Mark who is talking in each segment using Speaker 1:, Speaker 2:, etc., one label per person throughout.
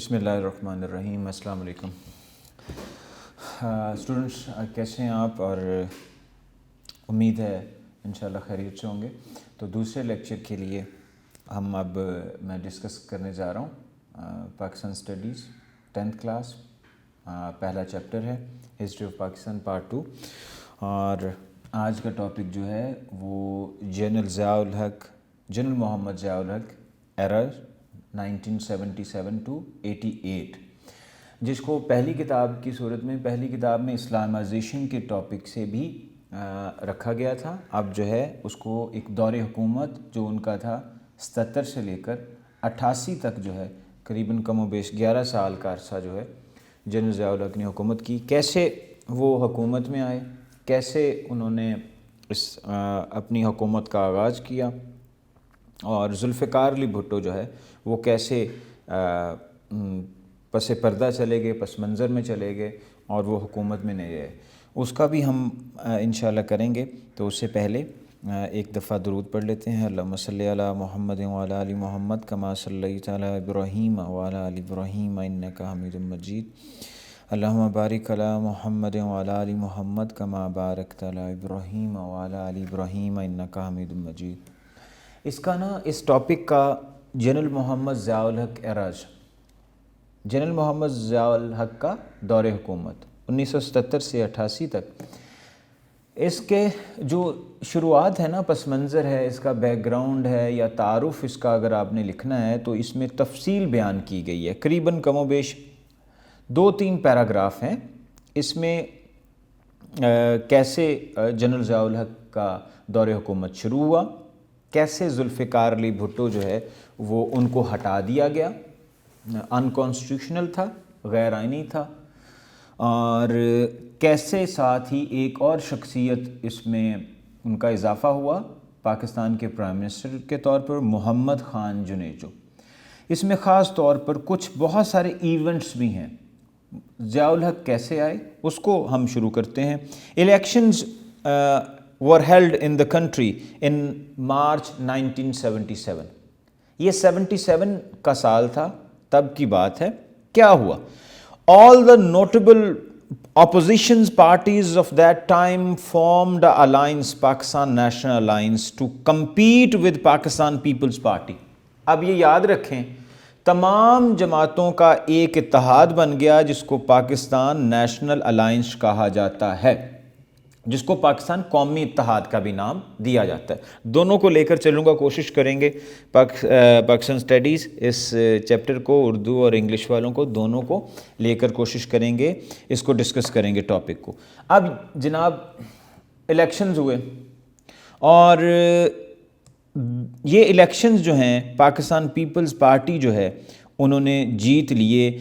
Speaker 1: بسم اللہ الرحمن الرحیم۔ السلام علیکم اسٹوڈنٹس، کیسے ہیں آپ؟ اور امید ہے انشاءاللہ خیریت سے ہوں گے۔ تو دوسرے لیکچر کے لیے میں ڈسکس کرنے جا رہا ہوں پاکستان اسٹڈیز 10th کلاس، پہلا چیپٹر ہے ہسٹری آف پاکستان پارٹ 2، اور آج کا ٹاپک جو ہے وہ general Muhammad Zia ul-Haq era 1977 to 88، جس کو پہلی کتاب میں اسلامائزیشن کے ٹاپک سے بھی رکھا گیا تھا۔ اب جو ہے اس کو ایک دور حکومت جو ان کا تھا 77 سے لے کر 88 تک جو ہے قریباً کم و بیش 11 سال کا عرصہ جو ہے جنرل ضیاء الحق نے حکومت کی۔ کیسے وہ حکومت میں آئے، کیسے انہوں نے اپنی حکومت کا آغاز کیا، اور ذوالفقار علی بھٹو جو ہے وہ کیسے پس پردہ چلے گئے، پس منظر میں چلے گئے اور وہ حکومت میں نہیں رہے، اس کا بھی ہم انشاءاللہ کریں گے۔ تو اس سے پہلے ایک دفعہ درود پڑھ لیتے ہیں۔ اللہم صلی علی محمد وعلی آل محمد کما صلیت علی ابراہیم وعلی آل ابراہیم انک حمید مجید۔ اللہم بارک علی محمد وعلی آل محمد کما بارکت علی ابراہیم وعلی آل ابراہیم انک حمید مجید۔ اس ٹاپک کا جنرل محمد ضیاء الحق ایراز، جنرل محمد ضیاء الحق کا دور حکومت 1977 سے 88 تک، اس کے جو شروعات ہے نا، پس منظر ہے، اس کا بیک گراؤنڈ ہے یا تعارف اس کا اگر آپ نے لکھنا ہے تو اس میں تفصیل بیان کی گئی ہے، قریباً کم و بیش 2-3 پیراگراف ہیں اس میں۔ کیسے جنرل ضیاء الحق کا دور حکومت شروع ہوا، کیسے ذوالفقار علی بھٹو جو ہے وہ ان کو ہٹا دیا گیا، انکانسٹیٹیوشنل تھا، غیر آئینی تھا، اور کیسے ساتھ ہی ایک اور شخصیت اس میں ان کا اضافہ ہوا پاکستان کے پرائم منسٹر کے طور پر، محمد خان جنیجو۔ اس میں خاص طور پر کچھ بہت سارے ایونٹس بھی ہیں۔ ضیاء الحق کیسے آئے اس کو ہم شروع کرتے ہیں۔ Elections were held in the country in March 1977۔ یہ 77 کا سال تھا، تب کی بات ہے۔ کیا ہوا؟ All the notable opposition parties of that time formed a alliance, Pakistan National Alliance, to compete with Pakistan People's Party۔ اب یہ یاد رکھیں، تمام جماعتوں کا ایک اتحاد بن گیا جس کو پاکستان نیشنل الائنس کہا جاتا ہے، جس کو پاکستان قومی اتحاد کا بھی نام دیا جاتا ہے۔ دونوں کو لے کر چلوں گا، کوشش کریں گے پاکستان اسٹڈیز اس چیپٹر کو، اردو اور انگلش والوں کو دونوں کو لے کر کوشش کریں گے، اس کو ڈسکس کریں گے ٹاپک کو۔ اب جناب الیکشنز ہوئے، اور یہ الیکشنز جو ہیں پاکستان پیپلز پارٹی جو ہے انہوں نے جیت لیے۔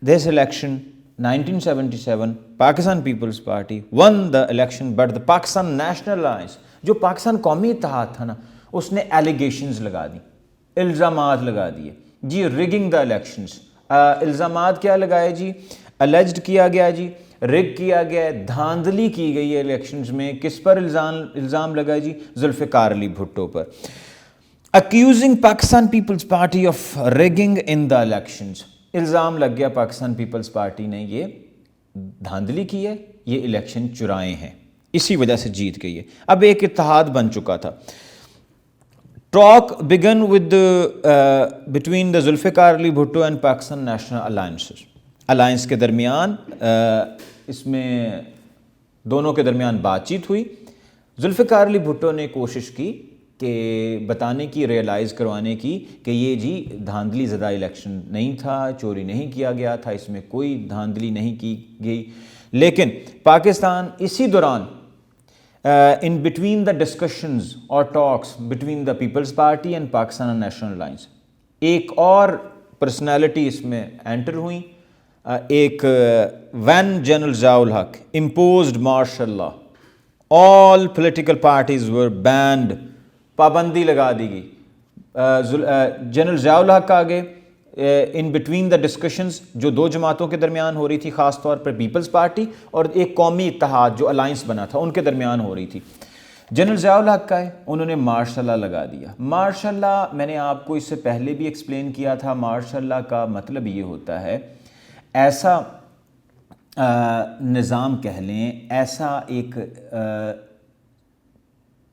Speaker 1: This election 1977 Pakistan Peoples Party won the election, but the Pakistan National Alliance, جو پاکستان قومی اتحاد تھا نا، اس نے ایلیگیشنز لگا دی، الزامات لگا دیے جی، ریگنگ دا الیکشنز۔ الزامات کیا لگائے جی؟ الیجڈ کیا گیا جی، ریگ کیا گیا ہے، دھاندلی کی گئی ہے الیکشنز میں۔ کس پر الزام لگا جی؟ ذوالفقار علی بھٹو پر۔ accusing Pakistan Peoples Party of rigging in the elections، الزام لگ گیا پاکستان پیپلز پارٹی نے یہ دھاندلی کی ہے، یہ الیکشن چرائے ہیں، اسی وجہ سے جیت گئی ہے۔ اب ایک اتحاد بن چکا تھا۔ Talk begin with between the Zulfikar Ali Bhutto and Pakistan National Alliance کے درمیان، اس میں دونوں کے درمیان بات چیت ہوئی۔ ذوالفقار علی بھٹو نے کوشش کی کہ بتانے کی، ریئلائز کروانے کی کہ یہ جی دھاندلی زدہ الیکشن نہیں تھا، چوری نہیں کیا گیا تھا، اس میں کوئی دھاندلی نہیں کی گئی۔ لیکن پاکستان اسی دوران ان بٹوین دا ڈسکشنز اور talks between the Peoples Party and Pakistan National Alliance, ایک اور پرسنالٹی اس میں انٹر ہوئیں۔ ایک when general Zia ul-Haq imposed martial law, all political parties were banned, پابندی لگا دی گئی۔ جنرل ضیاء الحق آگے ان بٹوین دا ڈسکشنز جو دو جماعتوں کے درمیان ہو رہی تھی، خاص طور پر پیپلز پارٹی اور ایک قومی اتحاد جو الائنس بنا تھا ان کے درمیان ہو رہی تھی، جنرل ضیاء الحق کا ہے، انہوں نے مارشل لا لگا دیا۔ مارشل لا میں نے آپ کو اس سے پہلے بھی ایکسپلین کیا تھا، مارشل لا کا مطلب یہ ہوتا ہے ایسا نظام کہہ لیں، ایسا ایک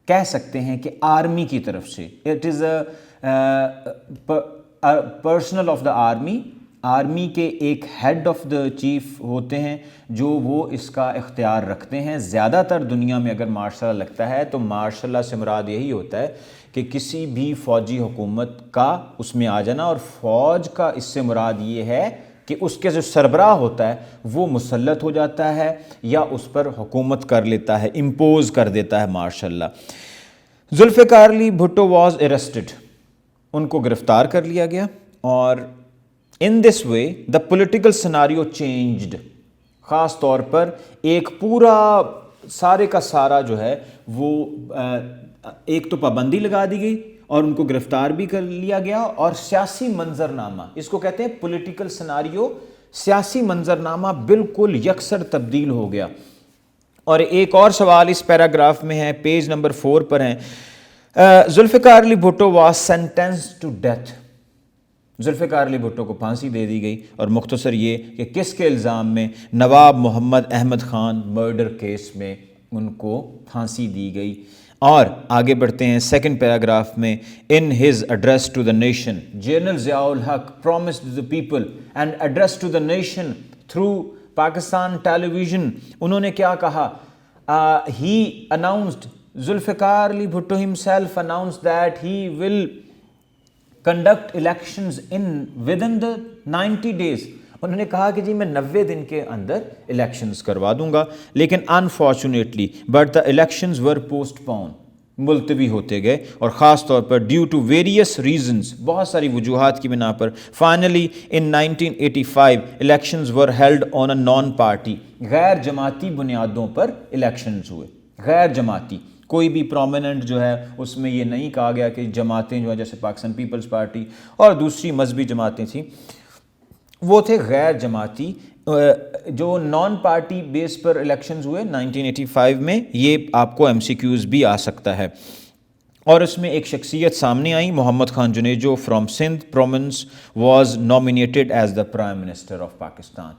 Speaker 1: کہہ سکتے ہیں کہ آرمی کی طرف سے، it is a personal of the army, army کے ایک ہیڈ آف دا چیف ہوتے ہیں جو وہ اس کا اختیار رکھتے ہیں۔ زیادہ تر دنیا میں اگر مارشل لا لگتا ہے تو مارشل لا سے مراد یہی ہوتا ہے کہ کسی بھی فوجی حکومت کا اس میں آ جانا، اور فوج کا اس سے مراد یہ ہے کہ اس کے جو سربراہ ہوتا ہے وہ مسلط ہو جاتا ہے یا اس پر حکومت کر لیتا ہے، امپوز کر دیتا ہے martial law. Zulfikar Ali Bhutto was arrested, ان کو گرفتار کر لیا گیا، اور in this way the political scenario changed, خاص طور پر ایک پورا سارے کا سارا جو ہے وہ ایک تو پابندی لگا دی گئی اور ان کو گرفتار بھی کر لیا گیا، اور سیاسی منظرنامہ، اس کو کہتے ہیں پولیٹیکل سیناریو، سیاسی منظرنامہ بالکل یکسر تبدیل ہو گیا۔ اور ایک اور سوال اس پیراگراف میں ہے، پیج نمبر 4 پر ہیں، Zulfikar Ali Bhutto was sentenced to death, Zulfikar Ali Bhutto کو پھانسی دے دی گئی، اور مختصر یہ کہ کس کے الزام میں؟ نواب محمد احمد خان مرڈر کیس میں ان کو پھانسی دی گئی۔ اور آگے بڑھتے ہیں سیکنڈ پیراگراف میں، in his address to the nation general Zia ul-Haq promised the people and address to the nation through Pakistan television, انہوں نے کیا کہا؟ He announced, Zulfikar Ali Bhutto himself announced that he will conduct elections within the 90 days، انہوں نے کہا کہ جی میں 90 دن کے اندر الیکشنز کروا دوں گا، لیکن unfortunately but the elections were postpone, ملتوی ہوتے گئے، اور خاص طور پر ڈیو ٹو ویریس ریزنز، بہت ساری وجوہات کی بنا پر، finally in 1985 elections were held on a non party, غیر جماعتی بنیادوں پر الیکشنز ہوئے، غیر جماعتی، کوئی بھی پرومیننٹ جو ہے اس میں یہ نہیں کہا گیا کہ جماعتیں جو ہے جیسے پاکستان پیپلز پارٹی اور دوسری مذہبی جماعتیں تھیں وہ تھے غیر جماعتی، جو نان پارٹی بیس پر الیکشنز ہوئے 1985 میں، یہ آپ کو MCQs بھی آ سکتا ہے۔ اور اس میں ایک شخصیت سامنے آئی، Muhammad Khan Junejo from Sindh province was nominated as the prime minister of Pakistan.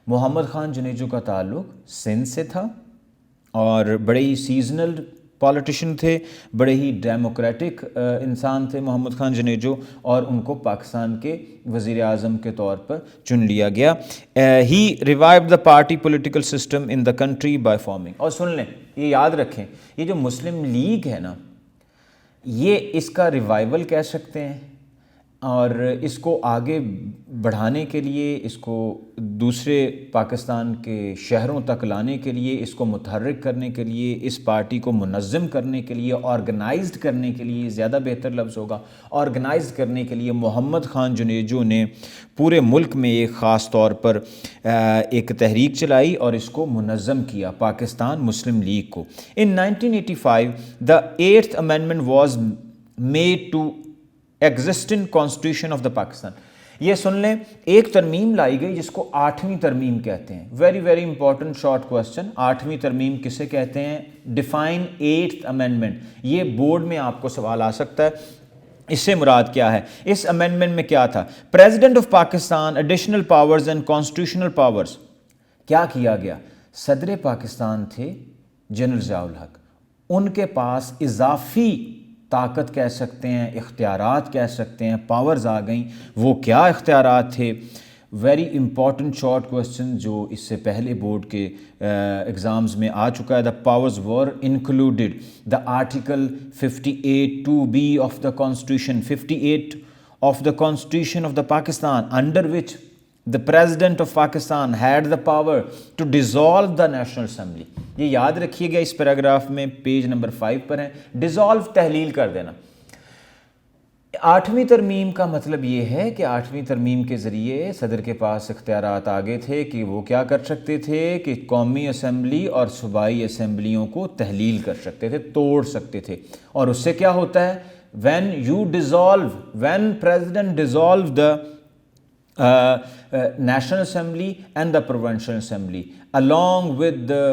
Speaker 1: Muhammad Khan Junejo کا تعلق سندھ سے تھا، اور بڑے ہی سیزنل پالیٹیشین تھے، بڑے ہی ڈیموکریٹک انسان تھے محمد خان جنیجو، اور ان کو پاکستان کے وزیر اعظم کے طور پر چن لیا گیا۔ He revived the party political system in the country by forming, اور سن لیں، یہ یاد رکھیں، یہ جو مسلم لیگ ہے نا، یہ اس کا ریوائول کہہ سکتے ہیں، اور اس کو آگے بڑھانے کے لیے، اس کو دوسرے پاکستان کے شہروں تک لانے کے لیے، اس کو متحرک کرنے کے لیے، اس پارٹی کو منظم کرنے کے لیے، آرگنائزڈ کرنے کے لیے، زیادہ بہتر لفظ ہوگا، آرگنائزڈ کرنے کے لیے محمد خان جنیجو نے پورے ملک میں ایک خاص طور پر ایک تحریک چلائی اور اس کو منظم کیا، پاکستان مسلم لیگ کو۔ ان 1985 دا 8th amendment was made to existing constitution of the Pakistan, یہ سن لیں، ایک ترمیم لائی گئی جس کو 8ویں ترمیم کہتے ہیں۔ Very very important short question, 8ویں ترمیم کسے کہتے ہیں؟ ڈیفائن 8th امینڈمنٹ، یہ بورڈ میں آپ کو سوال آ سکتا ہے، اس سے مراد کیا ہے؟ اس امینڈمنٹ میں کیا تھا؟ President of Pakistan additional powers and constitutional powers, کیا کیا گیا؟ صدر پاکستان تھے جنرل ضیاء الحق، ان کے پاس اضافی طاقت کہہ سکتے ہیں، اختیارات کہہ سکتے ہیں، پاورز آ گئیں۔ وہ کیا اختیارات تھے؟ ویری امپورٹنٹ شارٹ کوسچن جو اس سے پہلے بورڈ کے ایگزامز میں آ چکا ہے۔ The powers were included the article 58(2)(b) of the constitution, 58 of the constitution of the Pakistan, under which the president of Pakistan had the power to dissolve the national assembly۔ یہ یاد رکھیے گا، اس paragraph میں page number 5 پر ہے، dissolve تحلیل کر دینا۔ 8ویں ترمیم کا مطلب یہ ہے کہ 8ویں ترمیم کے ذریعے صدر کے پاس اختیارات آگے تھے کہ وہ کیا کر سکتے تھے کہ قومی اسمبلی اور صوبائی اسمبلیوں کو تحلیل کر سکتے تھے، توڑ سکتے تھے۔ اور اس سے کیا ہوتا ہے؟ when president dissolve the National Assembly and the Provincial Assembly along with the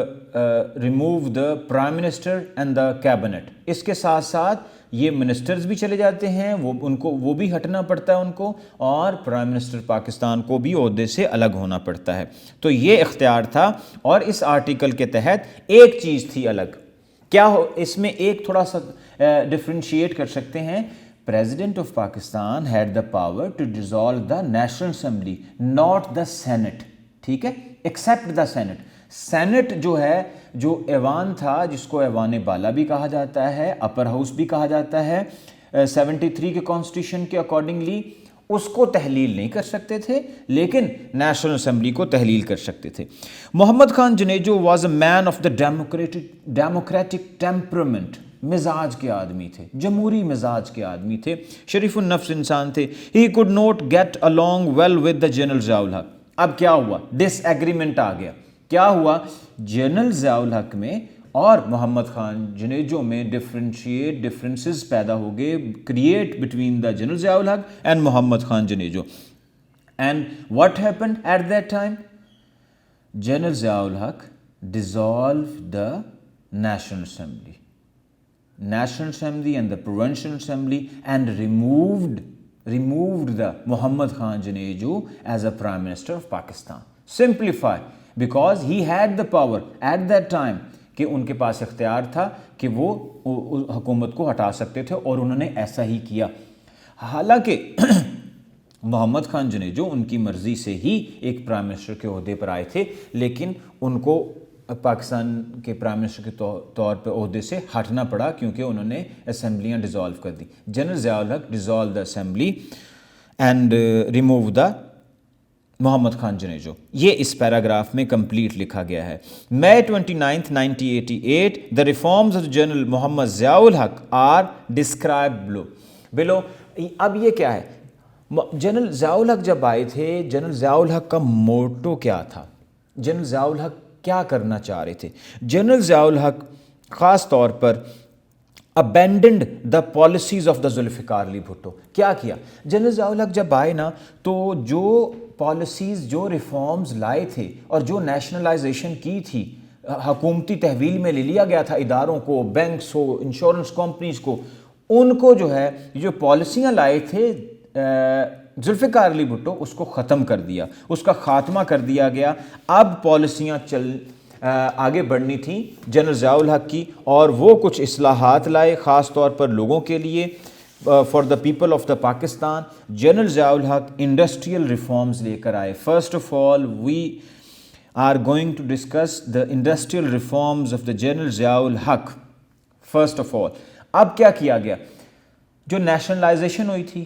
Speaker 1: remove the prime minister and the cabinet. اس کے ساتھ ساتھ یہ منسٹرز بھی چلے جاتے ہیں, وہ بھی ہٹنا پڑتا ہے ان کو, اور پرائم منسٹر پاکستان کو بھی عہدے سے الگ ہونا پڑتا ہے. تو یہ اختیار تھا, اور اس آرٹیکل کے تحت ایک چیز تھی الگ. کیا ہو اس میں ایک تھوڑا سا ڈفرینشیٹ کر سکتے ہیں. President of Pakistan had the power to dissolve the National Assembly, not the Senate. ٹھیک ہے, except the Senate. سینٹ جو ہے, جو ایوان تھا, جس کو ایوان بالا بھی کہا جاتا ہے, اپر ہاؤس بھی کہا جاتا ہے 73 کے کانسٹیٹیوشن کے اکارڈنگلی, اس کو تحلیل نہیں کر سکتے تھے, لیکن نیشنل اسمبلی کو تحلیل کر سکتے تھے. Muhammad Khan Junejo was a man of the democratic temperament. مزاج کے آدمی تھے, جمہوری مزاج کے آدمی تھے, شریف النفس انسان تھے. He could not get along well with the general Zia ul-Haq. اب کیا ہوا, ڈس ایگریمنٹ آ گیا. کیا ہوا, جنرل ضیاء الحق میں اور محمد خان جنیجو میں ڈفرینسز پیدا ہو گئے, create between the general Zia ul-Haq and Muhammad Khan Junejo. And what happened at that time, general Zia ul-Haq dissolve the national assembly and the provincial assembly and removed the Muhammad Khan Janeju as a prime minister of Pakistan. Simplify, because he had the power at that time کہ ان کے پاس اختیار تھا کہ وہ حکومت کو ہٹا سکتے تھے, اور انہوں نے ایسا ہی کیا. حالانکہ محمد خان جنیجو ان کی مرضی سے ہی ایک پرائم منسٹر کے عہدے پر آئے تھے, لیکن ان کو پاکستان کے پرائم منسٹر کے طور پہ عہدے سے ہٹنا پڑا, کیونکہ انہوں نے اسمبلیاں ڈیزالو کر دی. General Zia ul-Haq dissolve the assembly and remove the Muhammad Khan Junejo. یہ اس پیراگراف میں کمپلیٹ لکھا گیا ہے. May 29, 1988 the reforms of general Muhammad Zia ul Haq are described below. اب یہ کیا ہے, جنرل ضیاء الحق جب آئے تھے, جنرل ضیاء الحق کا موٹو کیا تھا, جنرل ضیاء الحق کیا کرنا چاہ رہے تھے. جنرل ضیاء الحق خاص طور پر abandoned the policies of the Zulfiqar Ali Bhutto. کیا کیا جنرل ضیاء الحق جب آئے نا, تو جو پالیسیز, جو ریفارمز لائے تھے, اور جو نیشنلائزیشن کی تھی, حکومتی تحویل میں لے لیا گیا تھا اداروں کو, بینکس ہو, انشورنس کمپنیز کو, ان کو جو ہے جو پالیسیاں لائے تھے ذوالفقار علی بھٹو, اس کو ختم کر دیا, اس کا خاتمہ کر دیا گیا. اب پالیسیاں آگے بڑھنی تھیں جنرل ضیاء الحق کی, اور وہ کچھ اصلاحات لائے خاص طور پر لوگوں کے لیے, for the people of the Pakistan. General Zia ul-Haq industrial reforms لے کر آئے. First of all we are going to discuss the industrial reforms of the general Zia ul-Haq. First of آل اب کیا کیا گیا, جو نیشنلائزیشن ہوئی تھی,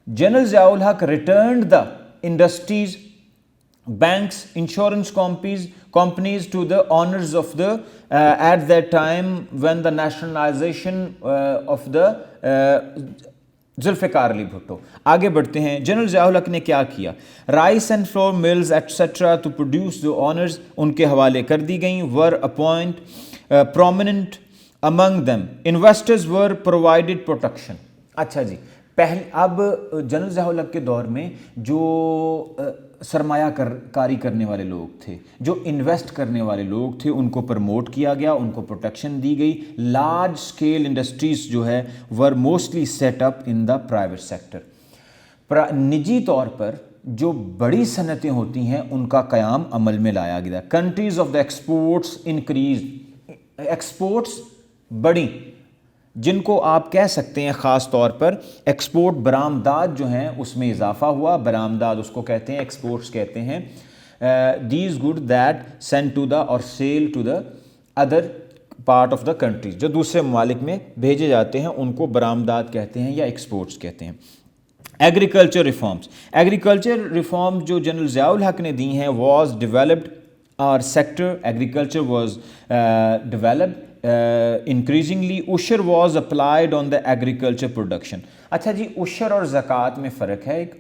Speaker 1: general Zia ul Haq returned the industries, banks, insurance companies to the owners of the at that time when the nationalization of the Zulfiqar Ali Bhutto. آگے بڑھتے ہیں. جنرل ضیاء الحق نے کیا کیا, rice and flour mills etcetera to produce the owners ان کے حوالے کر دی گئیں. were appoint prominent among them. investors were provided protection. اچھا جی, اب جنرل ضیاء الحق کے دور میں جو سرمایہ کاری کرنے والے لوگ تھے, جو انویسٹ کرنے والے لوگ تھے, ان کو پروموٹ کیا گیا, ان کو پروٹیکشن دی گئی. لارج اسکیل انڈسٹریز جو ہے were mostly set up in the private sector. نجی طور پر جو بڑی صنعتیں ہوتی ہیں ان کا قیام عمل میں لایا گیا. Countries of the exports increase, exports بڑی, جن کو آپ کہہ سکتے ہیں خاص طور پر ایکسپورٹ برآمدات جو ہیں اس میں اضافہ ہوا. برآمدات اس کو کہتے ہیں, ایکسپورٹس کہتے ہیں. These good that send to the اور sell to the other part of the countries, جو دوسرے ممالک میں بھیجے جاتے ہیں ان کو برآمدات کہتے ہیں یا ایکسپورٹس کہتے ہیں. ایگریکلچر ریفارمز, ایگریکلچر ریفارم جو جنرل ضیاء الحق نے دی ہیں واز ڈیولپڈ, اور sector agriculture was developed increasingly. عشر was applied on the agriculture production. اچھا جی, عشر اور زکوٰۃ میں فرق ہے. ایک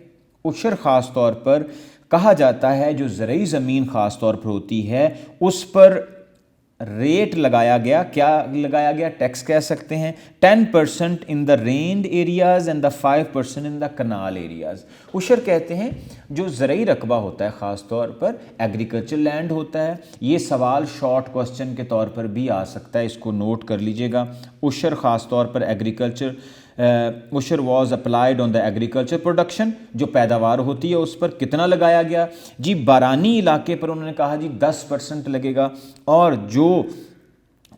Speaker 1: عشر خاص طور پر کہا جاتا ہے جو زرعی زمین خاص طور پر ہوتی ہے اس پر ریٹ لگایا گیا. کیا لگایا گیا؟ ٹیکس کہہ سکتے ہیں. 10% in the rained areas and the 5% in the canal areas. عشر کہتے ہیں جو زرعی رقبہ ہوتا ہے، خاص طور پر ایگریکلچر لینڈ ہوتا ہے. یہ سوال شارٹ کوسچن کے طور پر بھی آ سکتا ہے، اس کو نوٹ کر لیجئے گا. عشر خاص طور پر ایگریکلچر، عشر was applied on the agriculture production, جو پیداوار ہوتی ہے اس پر کتنا لگایا گیا؟ جی بارانی علاقے پر انہوں نے کہا جی 10% لگے گا، اور جو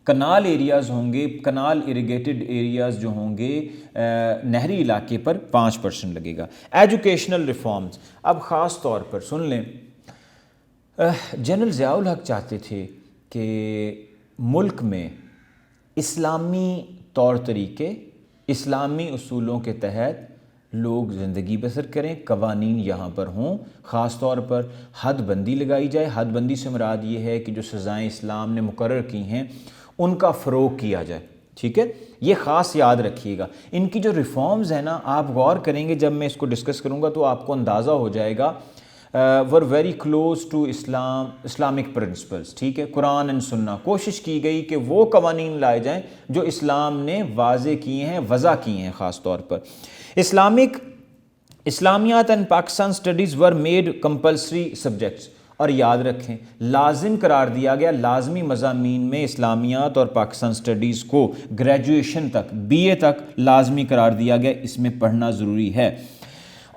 Speaker 1: کنال ایریاز ہوں گے، کنال اریگیٹڈ ایریاز جو ہوں گے نہری علاقے پر 5% لگے گا. ایجوکیشنل ریفارمز، اب خاص طور پر سن لیں، جنرل ضیاء الحق چاہتے تھے کہ ملک میں اسلامی طور طریقے، اسلامی اصولوں کے تحت لوگ زندگی بسر کریں، قوانین یہاں پر ہوں، خاص طور پر حد بندی لگائی جائے. حد بندی سے مراد یہ ہے کہ جو سزائیں اسلام نے مقرر کی ہیں ان کا فروغ کیا جائے. ٹھیک ہے، یہ خاص یاد رکھیے گا. ان کی جو ریفارمز ہیں نا، آپ غور کریں گے جب میں اس کو ڈسکس کروں گا تو آپ کو اندازہ ہو جائے گا. Were very close to Islamic principles. ٹھیک ہے، قرآن اینڈ سنہ. کوشش کی گئی کہ وہ قوانین لائے جائیں جو اسلام نے واضح کیے ہیں، وضع کیے ہیں. خاص طور پر Islamiat and Pakistan studies were made compulsory subjects. اور یاد رکھیں لازم قرار دیا گیا، لازمی مضامین میں اسلامیات اور پاکستان اسٹڈیز کو گریجویشن تک، BA تک لازمی قرار دیا گیا، اس میں پڑھنا ضروری ہے.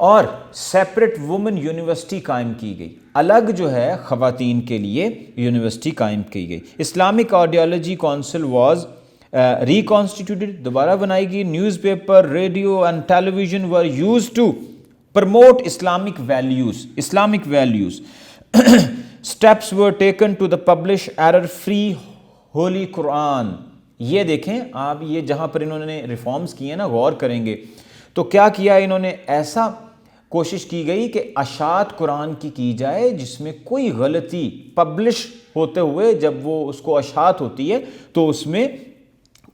Speaker 1: اور سیپریٹ وومن یونیورسٹی قائم کی گئی، الگ جو ہے خواتین کے لیے یونیورسٹی قائم کی گئی. Islamic ideology council was reconstituted, دوبارہ بنائی گئی. Newspaper, radio and television were use to promote Islamic values. Steps were taken to the publish error free holy Quran. یہ دیکھیں آپ، یہ جہاں پر انہوں نے ریفارمز کیے ہیں نا، غور کریں گے تو کیا کیا انہوں نے. ایسا کوشش کی گئی کہ اشاعت قرآن کی جائے جس میں کوئی غلطی پبلش ہوتے ہوئے، جب وہ اس کو اشاعت ہوتی ہے تو اس میں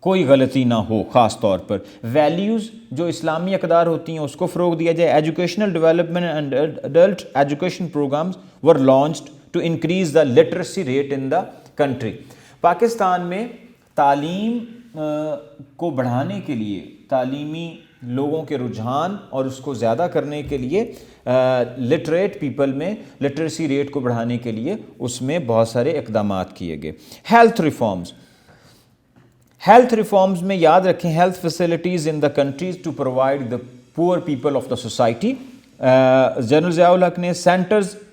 Speaker 1: کوئی غلطی نہ ہو. خاص طور پر ویلیوز جو اسلامی اقدار ہوتی ہیں اس کو فروغ دیا جائے. Educational development and adult education programmes were launched to increase the literacy rate in the country. Pakistan میں تعلیم کو بڑھانے کے لیے، تعلیمی لوگوں کے رجحان اور اس کو زیادہ کرنے کے لیے، لٹریٹ پیپل میں لٹریسی ریٹ کو بڑھانے کے لیے اس میں بہت سارے اقدامات کیے گئے. ہیلتھ ریفارمز میں یاد رکھیں health facilities in the countries to provide the poor people of the society. General Zia ul Haq نے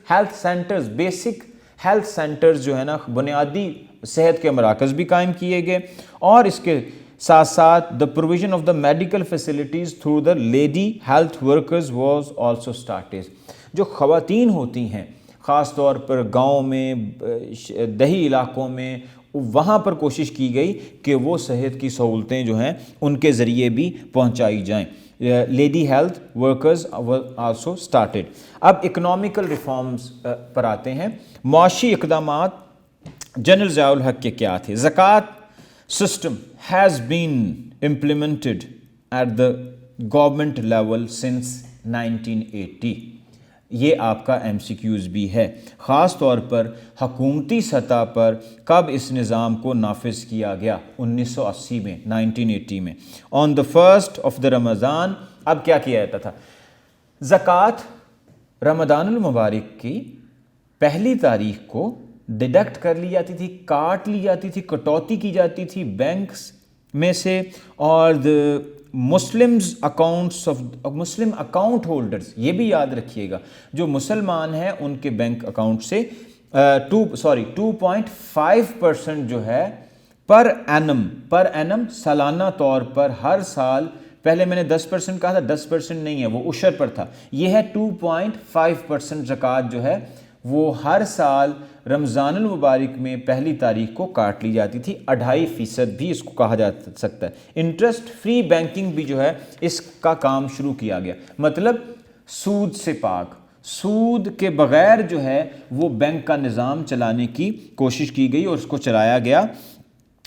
Speaker 1: health centres, basic health centres جو ہے نا، بنیادی صحت کے مراکز بھی قائم کیے گئے. اور اس کے ساتھ ساتھ the provision of the medical facilities through the lady health workers was also started. جو خواتین ہوتی ہیں خاص طور پر گاؤں میں، دیہی علاقوں میں، وہاں پر کوشش کی گئی کہ وہ صحت کی سہولتیں جو ہیں ان کے ذریعے بھی پہنچائی جائیں. Lady health workers also started. اب اکنامیکل ریفارمز پر آتے ہیں. معاشی اقدامات جنرل ضیاء الحق کے کیا تھے؟ زکوٰۃ system has been implemented at the government level since 1980. یہ آپ کا MCQs بھی ہے. خاص طور پر حکومتی سطح پر کب اس نظام کو نافذ کیا گیا؟ 1980 میں، 1980 میں. on the first of the Ramadan. اب کیا کیا جاتا تھا؟ زکوٰۃ رمضان المبارک کی پہلی تاریخ کو ڈیڈکٹ کر لی جاتی تھی، کاٹ لی جاتی تھی، کٹوتی کی جاتی تھی بینکس میں سے. اور Muslims accounts of Muslim account holders, یہ بھی یاد رکھیے گا، جو مسلمان ہیں ان کے بینک اکاؤنٹ سے 2.5% جو ہے پر اینم سالانہ طور پر ہر سال. پہلے میں نے 10% کہا تھا، 10% نہیں ہے، وہ عشر پر تھا. یہ ہے 2.5% زکوٰۃ جو ہے وہ ہر سال رمضان المبارک میں پہلی تاریخ کو کاٹ لی جاتی تھی. 2.5% بھی اس کو کہا جا سکتا ہے. انٹرسٹ فری بینکنگ بھی جو ہے اس کا کام شروع کیا گیا. مطلب سود سے پاک، سود کے بغیر جو ہے وہ بینک کا نظام چلانے کی کوشش کی گئی اور اس کو چلایا گیا.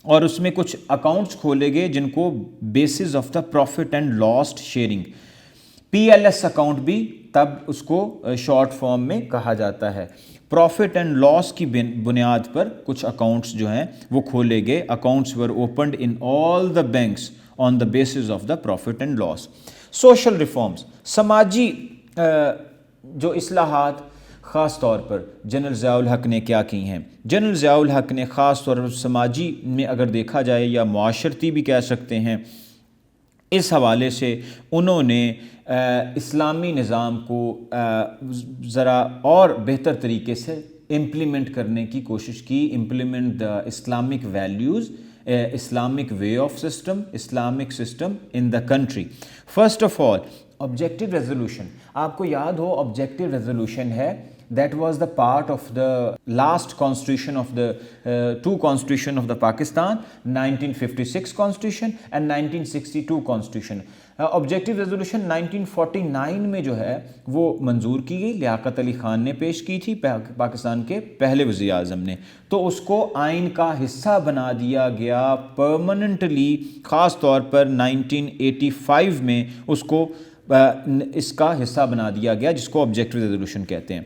Speaker 1: اور اس میں کچھ اکاؤنٹس کھولے گئے جن کو bases of the profit and loss sharing, PLS account بھی تب اس کو شارٹ فارم میں کہا جاتا ہے. پروفٹ اینڈ لاس کی بنیاد پر کچھ اکاؤنٹس جو ہیں وہ کھولے گئے. Accounts were opened in all the banks on the basis of the profit and loss. Social reforms, سماجی جو اصلاحات خاص طور پر جنرل ضیاء الحق نے کیا کی ہیں. جنرل ضیاء الحق نے خاص طور پر سماجی میں اگر دیکھا جائے یا معاشرتی بھی کہہ سکتے ہیں, اس حوالے سے انہوں نے اسلامی نظام کو ذرا اور بہتر طریقے سے امپلیمنٹ کرنے کی کوشش کی. Implement the Islamic values, Islamic way of system, Islamic system in the country. First of all objective resolution, آپ کو یاد ہو آبجیکٹیو ریزولوشن ہے, that was the part of the last constitution of the two constitution of the Pakistan, 1956 constitution and 1962 constitution. Objective resolution 1949 میں جو ہے وہ منظور کی گئی, لیاقت علی خان نے پیش کی تھی, پاکستان کے پہلے وزیر اعظم نے, تو اس کو آئین کا حصہ بنا دیا گیا پرماننٹلی. خاص طور پر 1985 میں اس کا حصہ بنا دیا گیا, جس کو آبجیکٹیو ریزولوشن کہتے ہیں.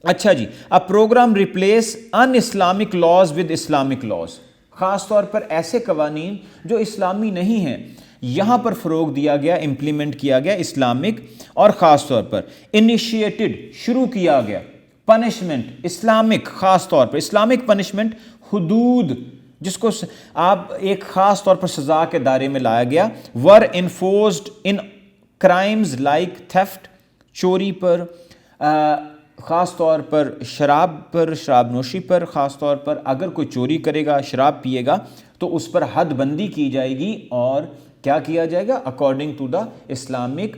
Speaker 1: اچھا جی, اب programme replace un Islamic laws with Islamic laws, خاص طور پر ایسے قوانین جو اسلامی نہیں ہیں یہاں پر فروغ دیا گیا, امپلیمنٹ کیا گیا اسلامک, اور خاص طور پر انیشیٹڈ, شروع کیا گیا پنشمنٹ اسلامک, خاص طور پر اسلامک پنشمنٹ, حدود جس کو آپ ایک خاص طور پر سزا کے دائرے میں لایا گیا, ور انفورسڈ ان کرائمز لائک تھیفٹ, چوری پر, خاص طور پر شراب پر, شراب نوشی پر, خاص طور پر اگر کوئی چوری کرے گا, شراب پیے گا تو اس پر حد بندی کی جائے گی, اور کیا کیا جائے گا according to the Islamic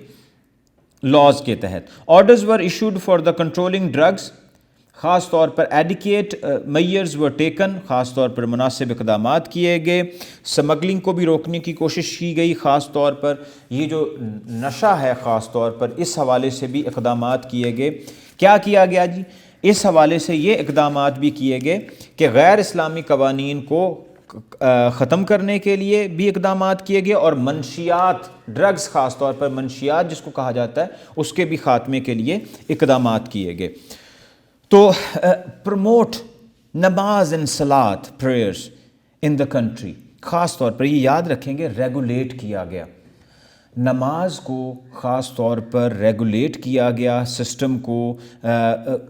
Speaker 1: laws کے تحت. Orders were issued for the controlling drugs, خاص طور پر ایڈیکیٹ میئرز ور ٹیکن, خاص طور پر مناسب اقدامات کیے گئے. سمگلنگ کو بھی روکنے کی کوشش کی گئی, خاص طور پر یہ جو نشہ ہے خاص طور پر اس حوالے سے بھی اقدامات کیے گئے. کیا کیا گیا جی, اس حوالے سے یہ اقدامات بھی کیے گئے کہ غیر اسلامی قوانین کو ختم کرنے کے لیے بھی اقدامات کیے گئے, اور منشیات, ڈرگز خاص طور پر منشیات جس کو کہا جاتا ہے, اس کے بھی خاتمے کے لیے اقدامات کیے گئے. To promote namaz and salat, prayers in the country, خاص طور پر یہ یاد رکھیں گے ریگولیٹ کیا گیا, نماز کو خاص طور پر ریگولیٹ کیا گیا, سسٹم کو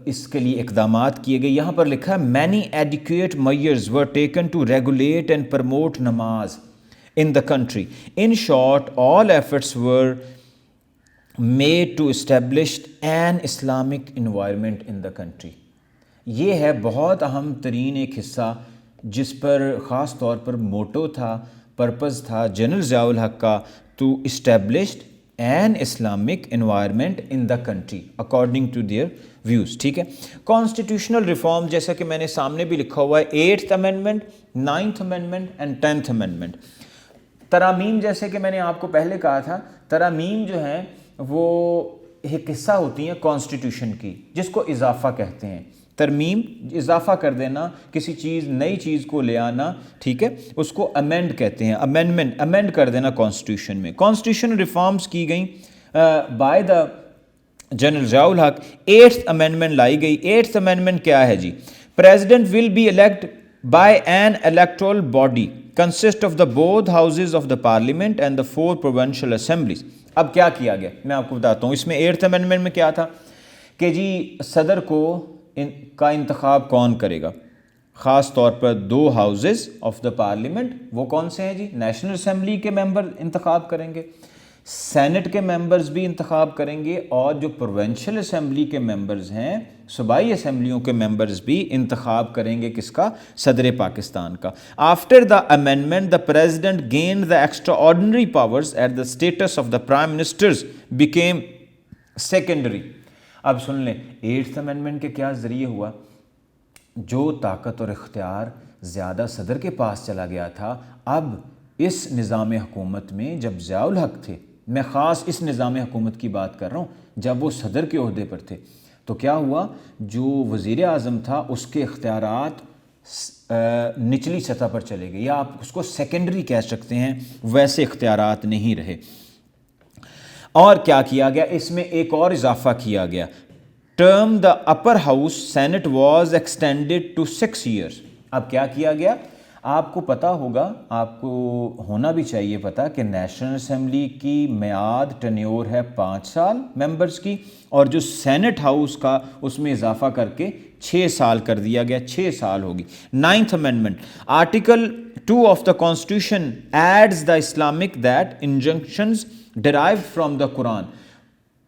Speaker 1: اس کے لیے اقدامات کیے گئے. یہاں پر لکھا ہے many adequate measures were taken to regulate and promote namaz in the country. In short, all efforts were made to establish an Islamic environment in the country. یہ ہے بہت اہم ترین ایک حصہ جس پر خاص طور پر موٹو تھا, پرپز تھا جنرل ضیاء الحق کا, to establish an Islamic environment in the country according to their views. ٹھیک ہے. کانسٹیٹیوشنل ریفارم جیسا کہ میں نے سامنے بھی لکھا ہوا ہے, 8th amendment, 9th amendment and 10th amendment. ترامیم جیسے کہ میں نے آپ کو پہلے کہا تھا, ترامیم جو ہیں وہ ایک حصہ ہوتی ہیں کانسٹیٹیوشن کی جس کو اضافہ کہتے ہیں. ترمیم اضافہ کر دینا, کسی چیز نئی چیز کو لے آنا, ٹھیک ہے, اس کو امینڈ کہتے ہیں, امینڈمنٹ, امینڈ کر دینا کانسٹیٹیوشن میں. کانسٹیٹیوشن ریفارمز کی گئیں by the general Zia ul Haq. 8th amendment لائی گئی. 8th امینڈمنٹ کیا ہے جی؟ President will be elect by an electoral body consist of the both houses of the parliament and the 4 provincial assemblies. اب کیا کیا گیا میں آپ کو بتاتا ہوں. اس میں 8th amendment میں کیا تھا کہ جی صدر کو کا انتخاب کون کرے گا؟ خاص طور پر 2 houses of the parliament, وہ کون سے ہیں جی؟ نیشنل اسمبلی کے ممبر انتخاب کریں گے, سینٹ کے ممبرز بھی انتخاب کریں گے, اور جو پروونشل اسمبلی کے ممبرز ہیں, صوبائی اسمبلیوں کے ممبرز بھی انتخاب کریں گے. کس کا؟ صدر پاکستان کا. After the amendment the president gained the extraordinary powers at the status of the prime ministers became secondary. اب سن لیں 8th امینڈمنٹ کے کیا ذریعے ہوا؟ جو طاقت اور اختیار زیادہ صدر کے پاس چلا گیا تھا, اب اس نظام حکومت میں جب ضیاء الحق تھے, میں خاص اس نظام حکومت کی بات کر رہا ہوں, جب وہ صدر کے عہدے پر تھے تو کیا ہوا؟ جو وزیر اعظم تھا اس کے اختیارات نچلی سطح پر چلے گئے, یا آپ اس کو سیکنڈری کہہ سکتے ہیں, ویسے اختیارات نہیں رہے. اور کیا کیا گیا؟ اس میں ایک اور اضافہ کیا گیا. term the upper house Senate was extended to 6 years. اب کیا کیا گیا؟ آپ کو پتہ ہوگا, آپ کو ہونا بھی چاہیے پتہ کہ نیشنل اسمبلی کی میعاد ٹینیور ہے 5 سال ممبرز کی, اور جو سینٹ ہاؤس کا اس میں اضافہ کر کے 6 سال کر دیا گیا, 6 سال ہوگی. 9th amendment, Article 2 of the Constitution adds the Islamic that injunctions derived from the Quran.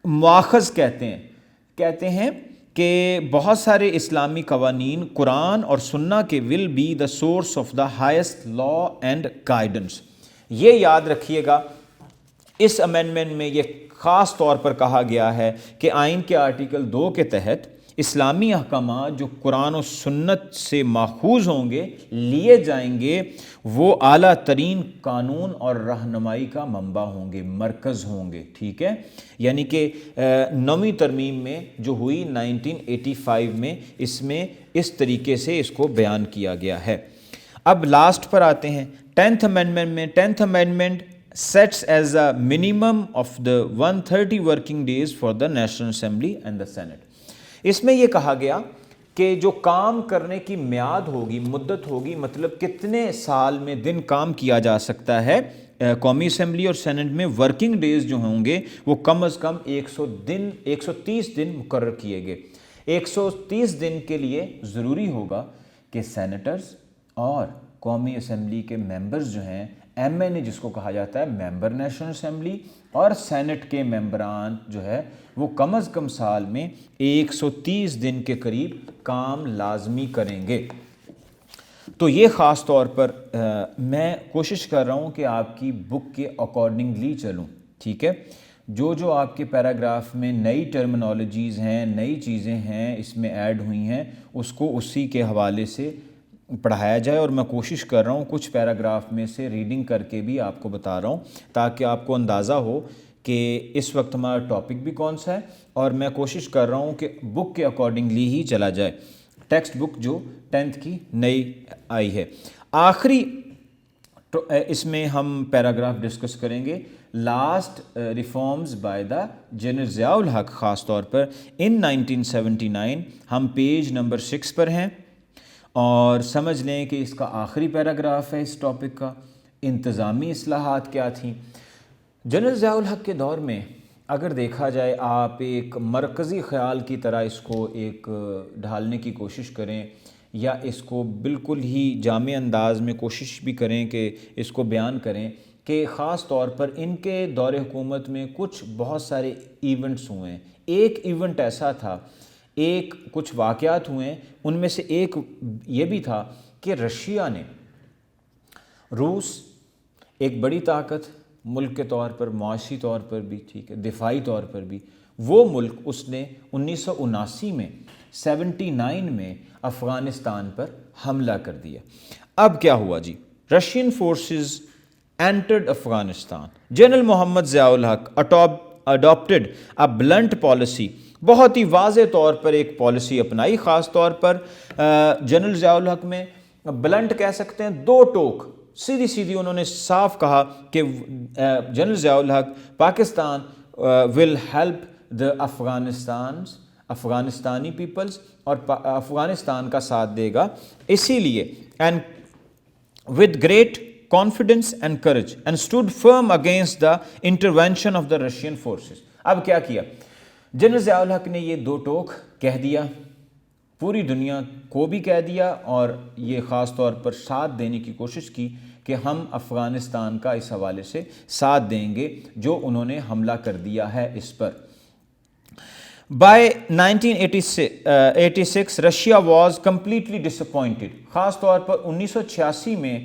Speaker 1: مواخذ کہتے ہیں کہ بہت سارے اسلامی قوانین قرآن اور سنہ کے will be the source of the highest law and guidance. یہ یاد رکھیے گا, اس امینڈمنٹ میں یہ خاص طور پر کہا گیا ہے کہ آئین کے آرٹیکل 2 کے تحت اسلامی احکامات جو قرآن و سنت سے ماخوذ ہوں گے, لیے جائیں گے, وہ اعلیٰ ترین قانون اور رہنمائی کا منبع ہوں گے, مرکز ہوں گے. ٹھیک ہے, یعنی کہ 9ویں ترمیم میں جو ہوئی 1985 میں, اس میں اس طریقے سے اس کو بیان کیا گیا ہے. اب لاسٹ پر آتے ہیں 10th amendment میں. 10th amendment sets as a minimum of the 130 working days for the National Assembly and the Senate. اس میں یہ کہا گیا کہ جو کام کرنے کی میعاد ہوگی, مدت ہوگی, مطلب کتنے سال میں دن کام کیا جا سکتا ہے قومی اسمبلی اور سینٹ میں, ورکنگ ڈیز جو ہوں گے وہ کم از کم 130 دن مقرر کیے گئے. 130 دن کے لیے ضروری ہوگا کہ سینیٹرز اور قومی اسمبلی کے ممبرز جو ہیں, ایم این اے جس کو کہا جاتا ہے ممبر نیشنل اسمبلی, اور سینٹ کے ممبران جو ہے وہ کم از کم سال میں 130 دن کے قریب کام لازمی کریں گے. تو یہ خاص طور پر میں کوشش کر رہا ہوں کہ آپ کی بک کے اکارڈنگلی چلوں. ٹھیک ہے, جو آپ کے پیراگراف میں نئی ٹرمنالوجیز ہیں, نئی چیزیں ہیں اس میں ایڈ ہوئی ہیں, اس کو اسی کے حوالے سے پڑھایا جائے. اور میں کوشش کر رہا ہوں کچھ پیراگراف میں سے ریڈنگ کر کے بھی آپ کو بتا رہا ہوں تاکہ آپ کو اندازہ ہو کہ اس وقت ہمارا ٹاپک بھی کون سا ہے, اور میں کوشش کر رہا ہوں کہ بک کے اکارڈنگلی ہی چلا جائے. ٹیکسٹ بک جو 10th کی نئی آئی ہے. آخری اس میں ہم پیراگراف ڈسکس کریں گے last reforms by the general Zia الحق, خاص طور پر ان 1979. ہم پیج نمبر 6 پر ہیں, اور سمجھ لیں کہ اس کا آخری پیراگراف ہے اس ٹاپک کا. انتظامی اصلاحات کیا تھیں جنرل ضیاء الحق کے دور میں؟ اگر دیکھا جائے, آپ ایک مرکزی خیال کی طرح اس کو ایک ڈھالنے کی کوشش کریں, یا اس کو بالکل ہی جامع انداز میں کوشش بھی کریں کہ اس کو بیان کریں کہ خاص طور پر ان کے دور حکومت میں کچھ بہت سارے ایونٹس ہوئے ہیں. ایک ایونٹ ایسا تھا, کچھ واقعات ہوئے ہیں, ان میں سے ایک یہ بھی تھا کہ رشیا نے, روس ایک بڑی طاقت ملک کے طور پر, معاشی طور پر بھی, ٹھیک ہے, دفاعی طور پر بھی, وہ ملک اس نے 1979 میں 79 میں افغانستان پر حملہ کر دیا. اب کیا ہوا جی؟ Russian forces entered Afghanistan. General Muhammad Zia ul-Haq adopted a blunt policy, بہت ہی واضح طور پر ایک پالیسی اپنائی. خاص طور پر جنرل ضیاء الحق میں بلنٹ کہہ سکتے ہیں, 2 ٹوک, سیدھی انہوں نے صاف کہا کہ general Zia ul-Haq Pakistan will help the Afghanistani peoples, اور افغانستان کا ساتھ دے گا. اسی لیے and with great confidence and courage and stood firm against the intervention of the Russian forces. اب کیا کیا جنرل ضیاء الحق نے؟ یہ 2 ٹوک کہہ دیا, پوری دنیا کو بھی کہہ دیا, اور یہ خاص طور پر ساتھ دینے کی کوشش کی کہ ہم افغانستان کا اس حوالے سے ساتھ دیں گے جو انہوں نے حملہ کر دیا ہے اس پر. By 1986 Russia was completely disappointed. خاص طور پر 1986 میں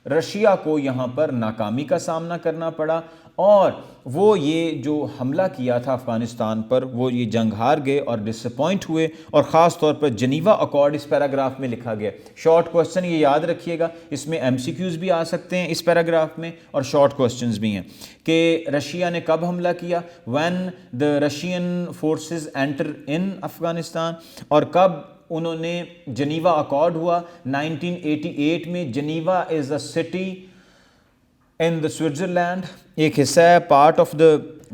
Speaker 1: رشیا کو یہاں پر ناکامی کا سامنا کرنا پڑا, اور وہ یہ جو حملہ کیا تھا افغانستان پر, وہ یہ جنگ ہار گئے اور ڈسپوائنٹ ہوئے. اور خاص طور پر جنیوا اکارڈ اس پیراگراف میں لکھا گیا. شارٹ کوسچن یہ یاد رکھیے گا, اس میں ایم سی کیوز بھی آ سکتے ہیں اس پیراگراف میں, اور شارٹ کوسچنز بھی ہیں کہ رشیا نے کب حملہ کیا, when the Russian forces enter in Afghanistan, اور کب انہوں نے جنیوا اکارڈ ہوا 1988 میں. Geneva is a city in the Switzerland, ایک حصہ ہے part of the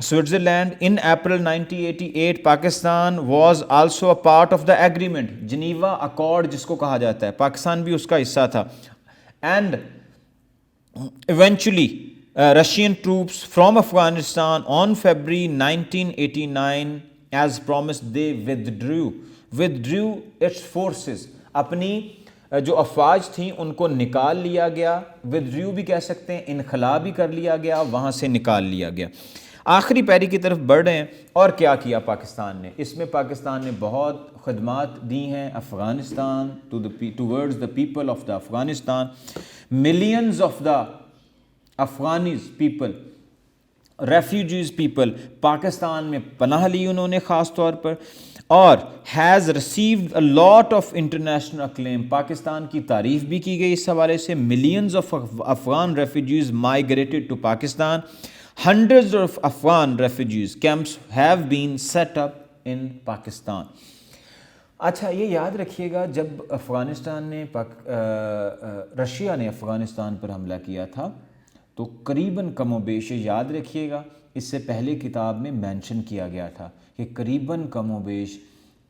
Speaker 1: Switzerland. In April 1988 Pakistan was also a part of the agreement, Geneva Accord جس کو کہا جاتا ہے, پاکستان بھی اس کا حصہ تھا. And eventually Russian troops from Afghanistan on February 1989 as promised they withdrew its forces, اپنی جو افواج تھیں ان کو نکال لیا گیا. withdrew بھی کہہ سکتے ہیں, انخلا بھی کر لیا گیا, وہاں سے نکال لیا گیا. آخری پیری کی طرف بڑھ رہے ہیں. اور کیا کیا پاکستان نے؟ اس میں پاکستان نے بہت خدمات دی ہیں Afghanistan towards the people of the Afghanistan. millions of the Afghanis people, refugees people, Pakistan میں پناہ لی انہوں نے خاص طور پر, اور has received a lot of international acclaim. Pakistan کی تعریف بھی کی گئی اس حوالے سے. millions of Afghan refugees migrated to Pakistan. hundreds of Afghan refugees camps have been set up in Pakistan. اچھا یہ یاد رکھیے گا, جب افغانستان نے رشیا نے افغانستان پر حملہ کیا تھا تو قریباً کم و بیش, یاد رکھیے گا اس سے پہلے کتاب میں مینشن کیا گیا تھا کہ قریباً کم و بیش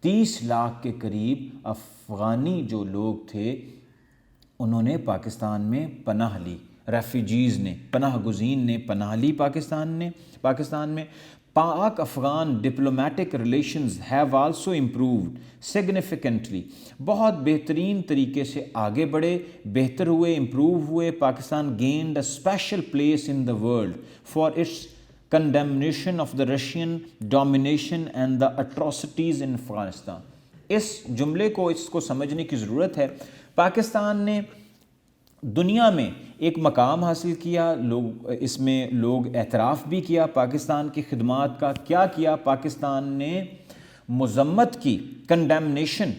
Speaker 1: 30 لاکھ کے قریب افغانی جو لوگ تھے انہوں نے پاکستان میں پناہ لی. ریفیوجیز نے, پناہ گزین نے پناہ لی پاکستان میں. Pak Afghan diplomatic relations have also improved significantly, بہت بہترین طریقے سے آگے بڑھے, بہتر ہوئے, امپروو ہوئے. Pakistan gained a special place in the world for its condemnation of the Russian domination and the atrocities in Afghanistan. اس جملے کو, اس کو سمجھنے کی ضرورت ہے. پاکستان نے دنیا میں ایک مقام حاصل کیا, اس میں لوگ اعتراف بھی کیا پاکستان کی خدمات کا. کیا کیا پاکستان نے؟ مذمت کی, کنڈیمنیشن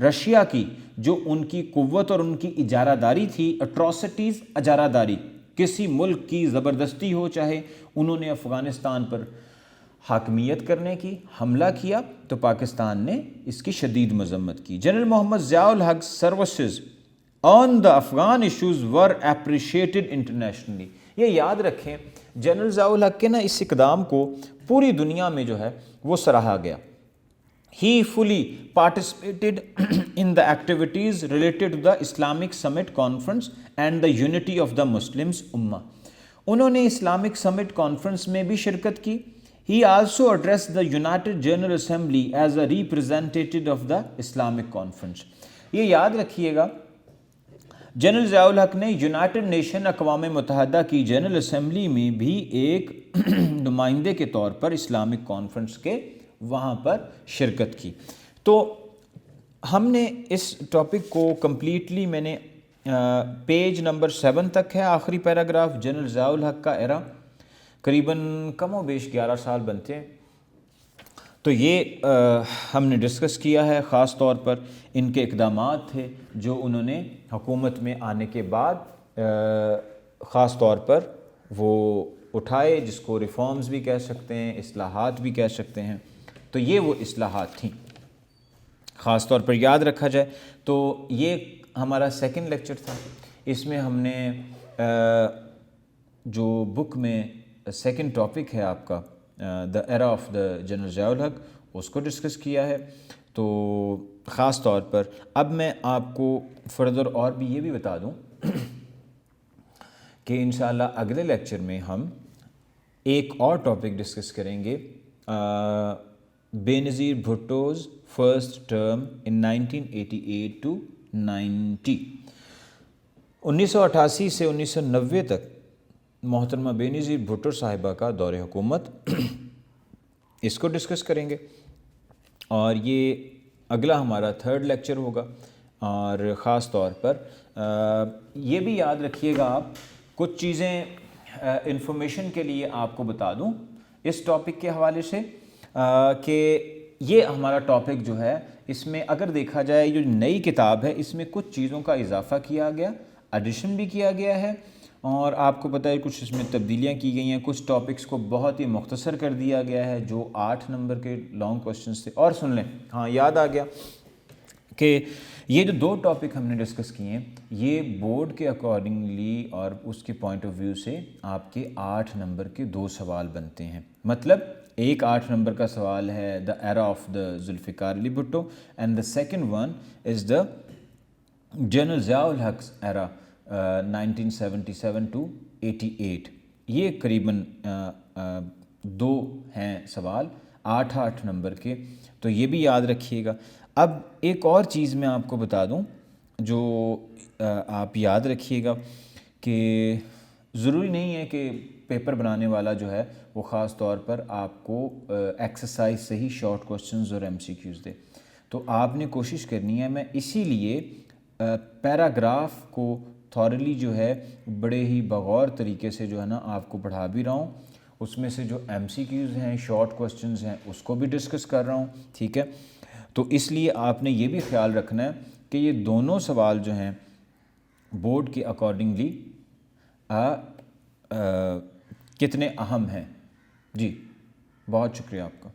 Speaker 1: رشیا کی, جو ان کی قوت اور ان کی اجارہ داری تھی. اٹراسٹیز, اجارہ داری, کسی ملک کی زبردستی ہو, چاہے انہوں نے افغانستان پر حاکمیت کرنے کی حملہ کیا تو پاکستان نے اس کی شدید مذمت کی. General Muhammad Zia ul Haq services on the Afghan issues were appreciated internationally. یہ یاد رکھیں, جنرل ضیاء الحق کے اس اقدام کو پوری دنیا میں جو ہے وہ سراہا گیا. He fully participated in the activities related to the Islamic Summit Conference and the unity of the Muslims Ummah. انہوں نے اسلامک سمٹ کانفرنس میں بھی شرکت کی. He also addressed the United General Assembly as a representative of the Islamic Conference. یہ یاد رکھیے گا, general Zia ul Haq نے یونائٹڈ نیشن اقوام متحدہ کی جنرل اسمبلی میں بھی ایک نمائندے کے طور پر اسلامک کانفرنس کے وہاں پر شرکت کی. تو ہم نے اس ٹاپک کو کمپلیٹلی, میں نے پیج نمبر 7 تک ہے آخری پیراگراف, جنرل ضیاء الحق کا ایرا, قریباً کم و بیش 11 سال بنتے ہیں. تو یہ ہم نے ڈسکس کیا ہے. خاص طور پر ان کے اقدامات تھے جو انہوں نے حکومت میں آنے کے بعد خاص طور پر وہ اٹھائے, جس کو ریفارمز بھی کہہ سکتے ہیں, اصلاحات بھی کہہ سکتے ہیں. تو یہ وہ اصلاحات تھیں خاص طور پر یاد رکھا جائے. تو یہ ہمارا سیکنڈ لیکچر تھا. اس میں ہم نے جو بک میں سیکنڈ ٹاپک ہے آپ کا the era of the general Zia ul-Haq, اس کو ڈسکس کیا ہے. تو خاص طور پر اب میں آپ کو فردر اور بھی یہ بھی بتا دوں کہ انشاءاللہ اگلے لیکچر میں ہم ایک اور ٹاپک ڈسکس کریں گے, بے نظیر بھٹوز فرسٹ ٹرم ان 1988 to 90. 1988 سے 1990 تک محترمہ بے نظیر بھٹو صاحبہ کا دور حکومت, اس کو ڈسکس کریں گے. اور یہ اگلا ہمارا تھرڈ لیکچر ہوگا. اور خاص طور پر یہ بھی یاد رکھیے گا آپ, کچھ چیزیں انفارمیشن کے لیے آپ کو بتا دوں اس ٹاپک کے حوالے سے, کہ یہ ہمارا ٹاپک جو ہے اس میں اگر دیکھا جائے جو نئی کتاب ہے اس میں کچھ چیزوں کا اضافہ کیا گیا, ایڈیشن بھی کیا گیا ہے, اور آپ کو پتہ ہے کچھ اس میں تبدیلیاں کی گئی ہیں. کچھ ٹاپکس کو بہت ہی مختصر کر دیا گیا ہے جو 8 نمبر کے لانگ کوسچنز تھے. اور سن لیں, ہاں یاد آ گیا کہ یہ جو 2 ٹاپک ہم نے ڈسکس کیے ہیں یہ بورڈ کے اکارڈنگلی اور اس کے پوائنٹ آف ویو سے آپ کے 8 نمبر کے 2 سوال بنتے ہیں. مطلب ایک 8 نمبر کا سوال ہے the era of the Zulfikar Ali Bhutto and the second one is the general Zia ul-Haq era 1977 to 88. یہ قریباً 2 ہیں سوال 8 نمبر کے, تو یہ بھی یاد رکھیے گا. اب ایک اور چیز میں آپ کو بتا دوں جو آپ یاد رکھیے گا کہ ضروری نہیں ہے کہ پیپر بنانے والا جو ہے وہ خاص طور پر آپ کو ایکسرسائز سے ہی شارٹ کوسچنز اور ایم سی کیوز دے. تو آپ نے کوشش کرنی ہے, میں اسی لیے پیراگراف کو تھورلی جو ہے بڑے ہی بغور طریقے سے جو ہے نا آپ کو پڑھا بھی رہا ہوں. اس میں سے جو ایم سی کیوز ہیں شارٹ کوسچنز ہیں اس کو بھی ڈسکس کر رہا ہوں, ٹھیک ہے. تو اس لیے آپ نے یہ بھی خیال رکھنا ہے کہ یہ دونوں سوال جو ہیں بورڈ کے اکارڈنگلی کتنے اہم ہیں. جی بہت شکریہ آپ کا.